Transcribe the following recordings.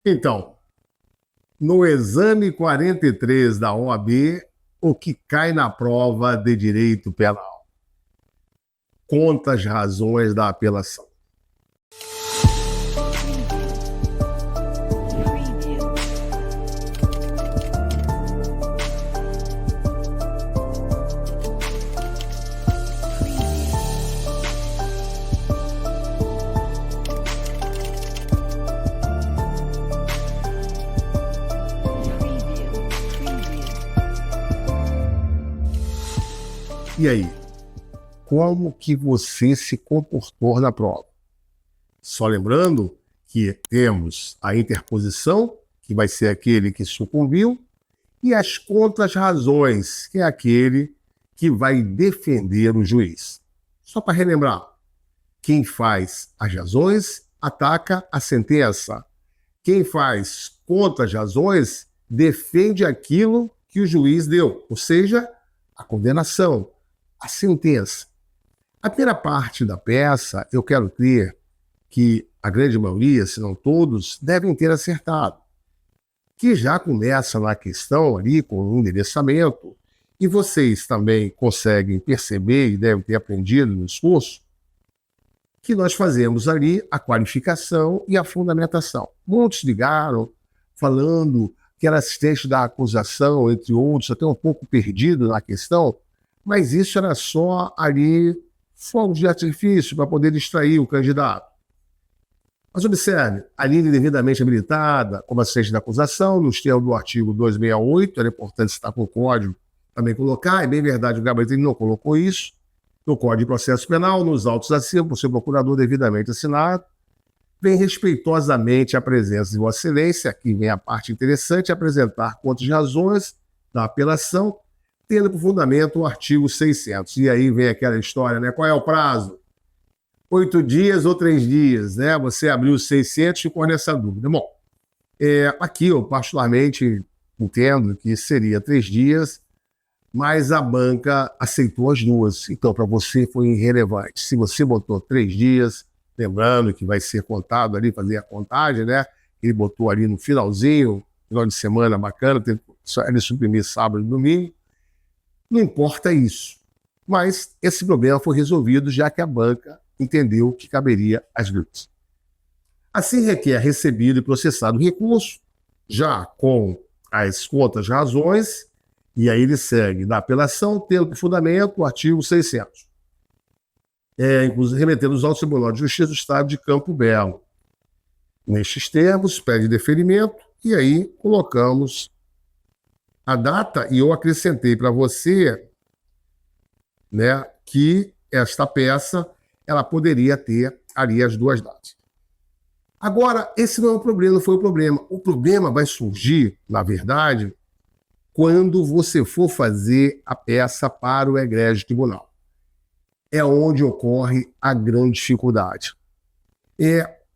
Então, no exame 43 da OAB, o que cai na prova de direito penal? Conta as razões da apelação. E aí, como que você se comportou na prova? Só lembrando que temos a interposição, que vai ser aquele que sucumbiu, e as contras-razões, que é aquele que vai defender o juiz. Só para relembrar, quem faz as razões ataca a sentença. Quem faz contras-razões defende aquilo que o juiz deu, ou seja, a condenação, a sentença. A primeira parte da peça, eu quero crer que a grande maioria, se não todos, devem ter acertado. Que já começa na questão ali com o endereçamento, e vocês também conseguem perceber e devem ter aprendido no curso, que nós fazemos ali a qualificação e a fundamentação. Muitos ligaram falando que era assistente da acusação, entre outros, até um pouco perdido na questão, mas isso era só ali fogos de artifício para poder distrair o candidato. Mas observe, a linha devidamente habilitada como assistente da acusação, nos termos do artigo 268, era importante estar com o código também colocar, é bem verdade, o gabarito não colocou isso, no Código de Processo Penal, nos autos acima, por seu procurador devidamente assinado, vem respeitosamente a presença de Vossa Excelência, aqui vem a parte interessante, apresentar contas de razões da apelação, tendo por fundamento o artigo 600. E aí vem aquela história, né? Qual é o prazo? 8 dias ou 3 dias, né? Você abriu os 600 e ficou nessa dúvida. Bom, aqui eu particularmente entendo que seria 3 dias, mas a banca aceitou as duas. Então, para você foi irrelevante. Se você botou 3 dias, lembrando que vai ser contado ali, fazer a contagem, né? Ele botou ali no finalzinho, final de semana bacana, ele suprimir sábado e domingo. Não importa isso. Mas esse problema foi resolvido, já que a banca entendeu que caberia às duas. Assim requer recebido e processado o recurso, já com as contas razões, e aí ele segue da apelação, tendo por fundamento o artigo 600. Inclusive remetendo os autos ao Tribunal de Justiça do Estado de Campo Belo. Nestes termos, pede deferimento, e aí colocamos a data, e eu acrescentei para você, né, que esta peça ela poderia ter ali as duas datas. Agora, esse não é o problema, não foi o problema. O problema vai surgir, na verdade, quando você for fazer a peça para o egrégio tribunal. É onde ocorre a grande dificuldade.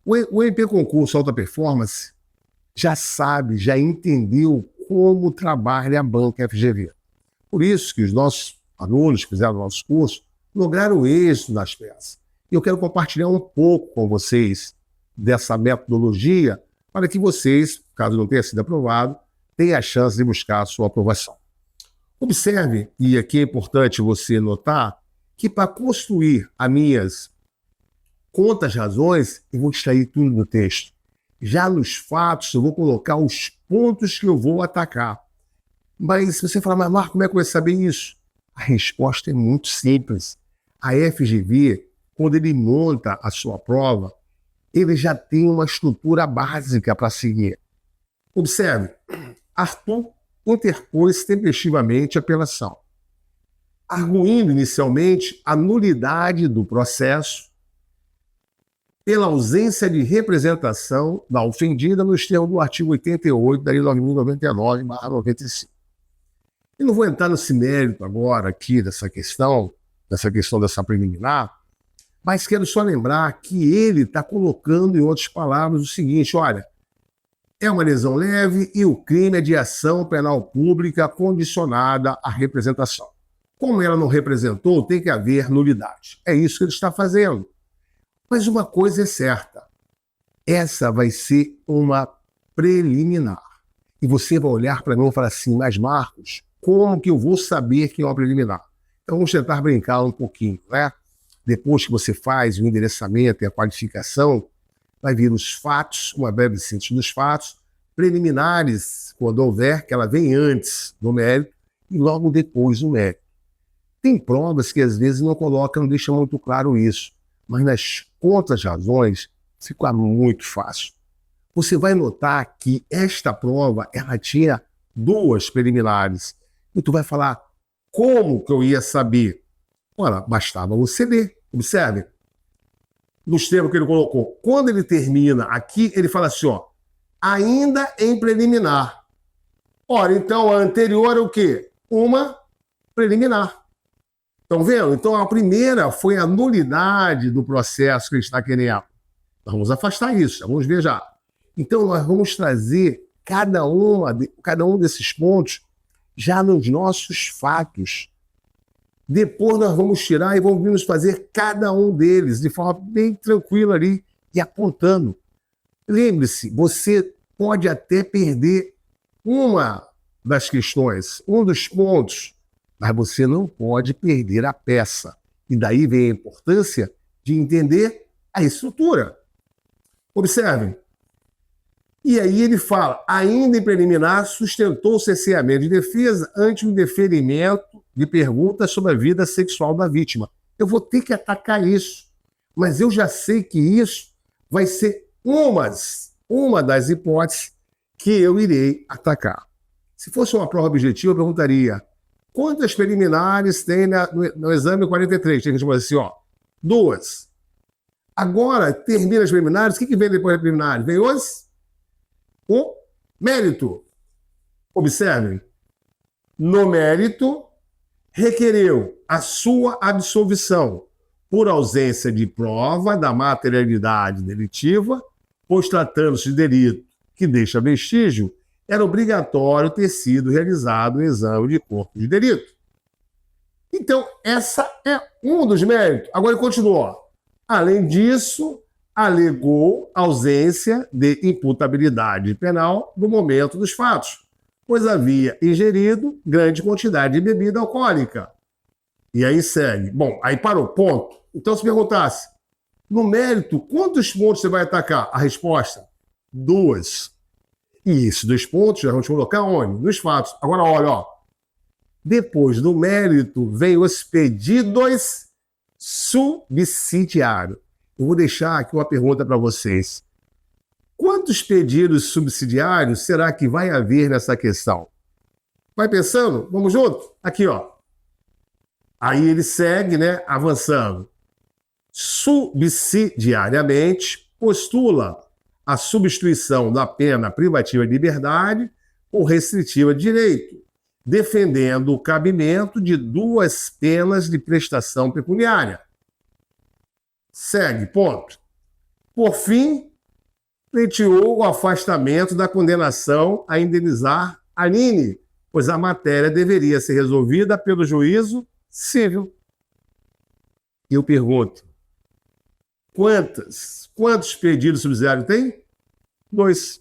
O MP Concurso Alta Performance já sabe, já entendeu como trabalha a banca FGV. Por isso que os nossos alunos que fizeram o nosso curso lograram êxito nas peças. E eu quero compartilhar um pouco com vocês dessa metodologia para que vocês, caso não tenha sido aprovado, tenham a chance de buscar a sua aprovação. Observe, e aqui é importante você notar, que para construir as minhas contas razões, eu vou extrair tudo do texto. Já nos fatos, eu vou colocar os pontos que eu vou atacar. Mas se você falar, mas Marco, como é que eu vou saber isso? A resposta é muito simples. A FGV, quando ele monta a sua prova, ele já tem uma estrutura básica para seguir. Observe, Arthur interpôs tempestivamente a apelação, arguindo inicialmente a nulidade do processo pela ausência de representação da ofendida nos termos do artigo 88 da Lei 9.099/95. Eu não vou entrar nesse mérito agora aqui dessa questão dessa preliminar, mas quero só lembrar que ele está colocando, em outras palavras, o seguinte: olha, é uma lesão leve e o crime é de ação penal pública condicionada à representação. Como ela não representou, tem que haver nulidade. É isso que ele está fazendo. Mas uma coisa é certa, essa vai ser uma preliminar. E você vai olhar para mim e falar assim, mas Marcos, como que eu vou saber que é uma preliminar? Então vamos tentar brincar um pouquinho, né? Depois que você faz o endereçamento e a qualificação, vai vir os fatos, uma breve síntese dos fatos, preliminares, quando houver, que ela vem antes do mérito e logo depois do mérito. Tem provas que às vezes não colocam, não deixam muito claro isso, mas nas contras-razões fica muito fácil. Você vai notar que esta prova, ela tinha 2 preliminares. E tu vai falar, como que eu ia saber? Ora, bastava você ler. Observe. Nos termos que ele colocou. Quando ele termina aqui, ele fala assim, ó, ainda em preliminar. Ora, então a anterior é o quê? Uma preliminar. Estão vendo? Então a primeira foi a nulidade do processo que ele está querendo. Nós vamos afastar isso, vamos ver já. Então nós vamos trazer cada um desses pontos já nos nossos fatos. Depois nós vamos tirar e vamos fazer cada um deles de forma bem tranquila ali e apontando. Lembre-se, você pode até perder uma das questões, um dos pontos, mas você não pode perder a peça. E daí vem a importância de entender a estrutura. Observem. E aí ele fala, ainda em preliminar, sustentou o cerceamento de defesa ante o indeferimento de perguntas sobre a vida sexual da vítima. Eu vou ter que atacar isso, mas eu já sei que isso vai ser uma das hipóteses que eu irei atacar. Se fosse uma prova objetiva, eu perguntaria, quantas preliminares tem no exame 43? Tem que responder assim, ó, 2. Agora, termina as preliminares, o que vem depois das preliminares? Vem o mérito. Observem. No mérito, requereu a sua absolvição por ausência de prova da materialidade delitiva, pois tratando-se de delito que deixa vestígio, era obrigatório ter sido realizado o exame de corpo de delito. Então, essa é um dos méritos. Agora ele continua. Além disso, alegou ausência de imputabilidade penal no momento dos fatos, pois havia ingerido grande quantidade de bebida alcoólica. E aí segue. Bom, aí parou, ponto. Então, se perguntasse, no mérito, quantos pontos você vai atacar? A resposta, 2. E esses 2 pontos já vamos colocar onde? Nos fatos. Agora, olha, ó. Depois do mérito, vem os pedidos subsidiários. Eu vou deixar aqui uma pergunta para vocês. Quantos pedidos subsidiários será que vai haver nessa questão? Vai pensando? Vamos junto? Aqui, ó. Aí ele segue, né, avançando. Subsidiariamente, postula a substituição da pena privativa de liberdade por restritiva de direito, defendendo o cabimento de 2 penas de prestação pecuniária. Segue, ponto. Por fim, pleiteou o afastamento da condenação a indenizar a Nini, pois a matéria deveria ser resolvida pelo juízo civil. Eu pergunto, quantos pedidos subsidiários tem? 2.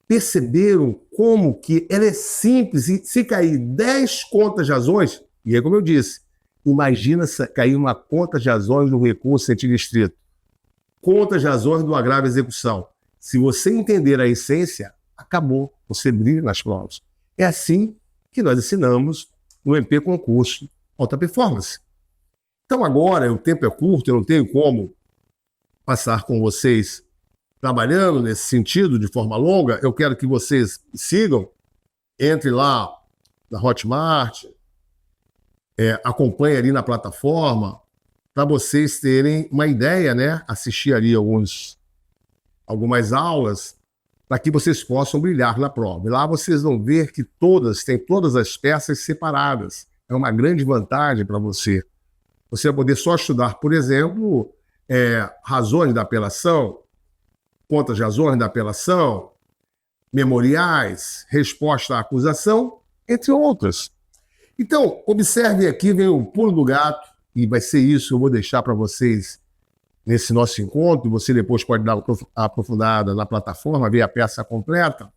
Perceberam como que ela é simples e se cair 10 contas de razões, e é como eu disse, imagina se cair uma conta de razões do recurso sentido estrito, contas de razões do agravo à execução. Se você entender a essência, acabou, você brilha nas provas. É assim que nós ensinamos no MP Concurso Alta Performance. Então agora, o tempo é curto, eu não tenho como passar com vocês trabalhando nesse sentido de forma longa. Eu quero que vocês sigam, entre lá na Hotmart, acompanhe ali na plataforma, para vocês terem uma ideia, né? Assistir ali algumas aulas, para que vocês possam brilhar na prova. E lá vocês vão ver que tem todas as peças separadas. É uma grande vantagem para você. Você vai poder só estudar, por exemplo, razões da apelação, contas de razões da apelação, memoriais, resposta à acusação, entre outras. Então, observe aqui, vem o pulo do gato, e vai ser isso, eu vou deixar para vocês nesse nosso encontro, você depois pode dar uma aprofundada na plataforma, ver a peça completa.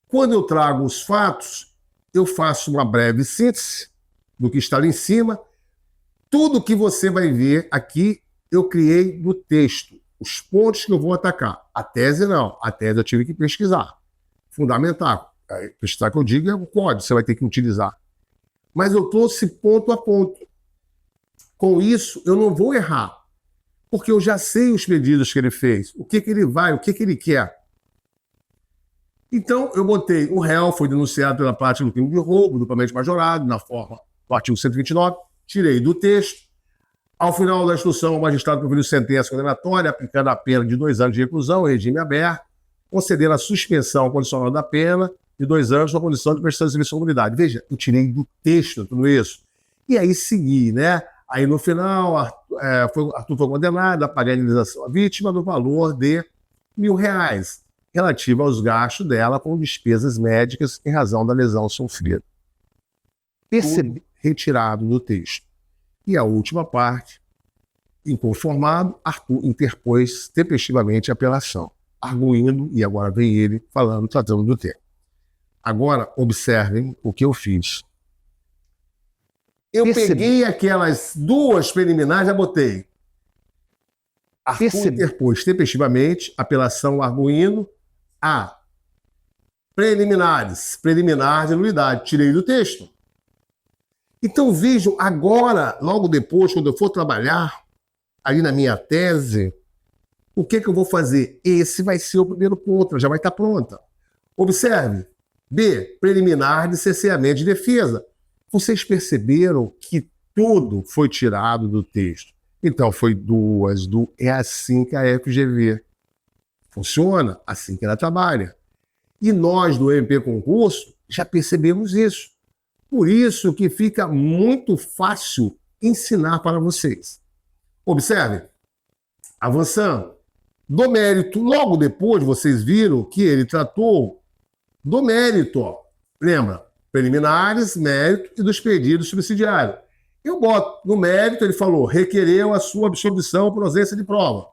Quando eu trago os fatos, eu faço uma breve síntese do que está ali em cima. Tudo que você vai ver aqui, eu criei no texto. Os pontos que eu vou atacar. A tese não. A tese eu tive que pesquisar. Fundamental. Pesquisar que eu digo é o código, você vai ter que utilizar. Mas eu trouxe ponto a ponto. Com isso, eu não vou errar. Porque eu já sei os pedidos que ele fez. O que ele vai, o que ele quer. Então, eu botei o réu foi denunciado pela prática do crime de roubo, duplamente majorado, na forma do artigo 129, tirei do texto. Ao final da instrução, o magistrado proferiu sentença condenatória, aplicando a pena de 2 anos de reclusão, regime aberto, concedendo a suspensão condicional da pena de 2 anos com a condição de prestação de serviço à comunidade. Veja, eu tirei do texto tudo isso. E aí segui, né? Aí no final, Arthur foi condenado a pagar a indenização à vítima no valor de R$1.000, relativa aos gastos dela com despesas médicas em razão da lesão sofrida. Retirado do texto. E a última parte, inconformado, Arthur interpôs tempestivamente a apelação, arguindo, e agora vem ele falando, tratando do tema. Agora, observem o que eu fiz. Eu peguei aquelas 2 preliminares, já botei. Arthur interpôs tempestivamente, apelação arguindo, a preliminar de nulidade, tirei do texto. Então vejam, agora, logo depois, quando eu for trabalhar ali na minha tese, o que eu vou fazer? Esse vai ser o primeiro ponto, já vai estar pronta. Observe, B, preliminar de cerceamento de defesa. Vocês perceberam que tudo foi tirado do texto. Então foi 2, é assim que a FGV funciona, assim que ela trabalha. E nós do MP Concurso já percebemos isso. Por isso que fica muito fácil ensinar para vocês. Observe, avançando. Do mérito, logo depois vocês viram que ele tratou do mérito. Ó. Lembra? Preliminares, mérito e dos pedidos subsidiários. Eu boto no mérito, ele falou, requereu a sua absolvição por ausência de prova.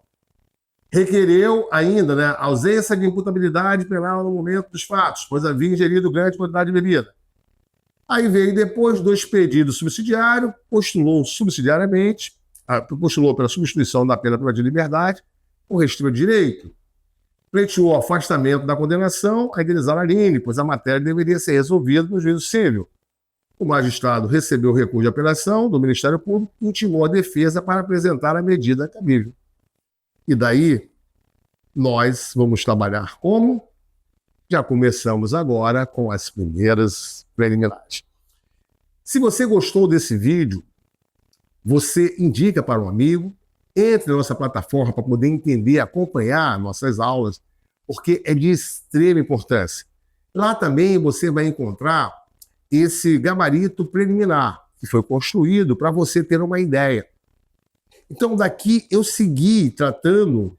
Requereu ainda, né, ausência de imputabilidade penal no momento dos fatos, pois havia ingerido grande quantidade de bebida. Aí veio depois 2 pedidos subsidiários, postulou subsidiariamente, postulou pela substituição da pena privativa de liberdade, com restrição de direito. Pleiteou o afastamento da condenação a indenizar a Aline, pois a matéria deveria ser resolvida no juízo civil. O magistrado recebeu o recurso de apelação do Ministério Público e intimou a defesa para apresentar a medida cabível. E daí, nós vamos trabalhar como? Já começamos agora com as primeiras preliminares. Se você gostou desse vídeo, você indica para um amigo, entre na nossa plataforma para poder entender, acompanhar nossas aulas, porque é de extrema importância. Lá também você vai encontrar esse gabarito preliminar, que foi construído para você ter uma ideia. Então, daqui eu segui tratando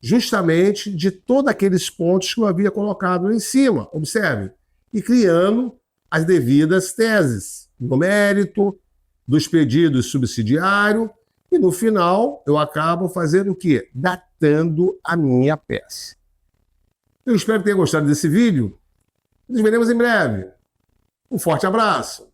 justamente de todos aqueles pontos que eu havia colocado lá em cima, observe, e criando as devidas teses, no mérito, dos pedidos subsidiários, e no final eu acabo fazendo o quê? Datando a minha peça. Eu espero que tenha gostado desse vídeo. Nos veremos em breve. Um forte abraço.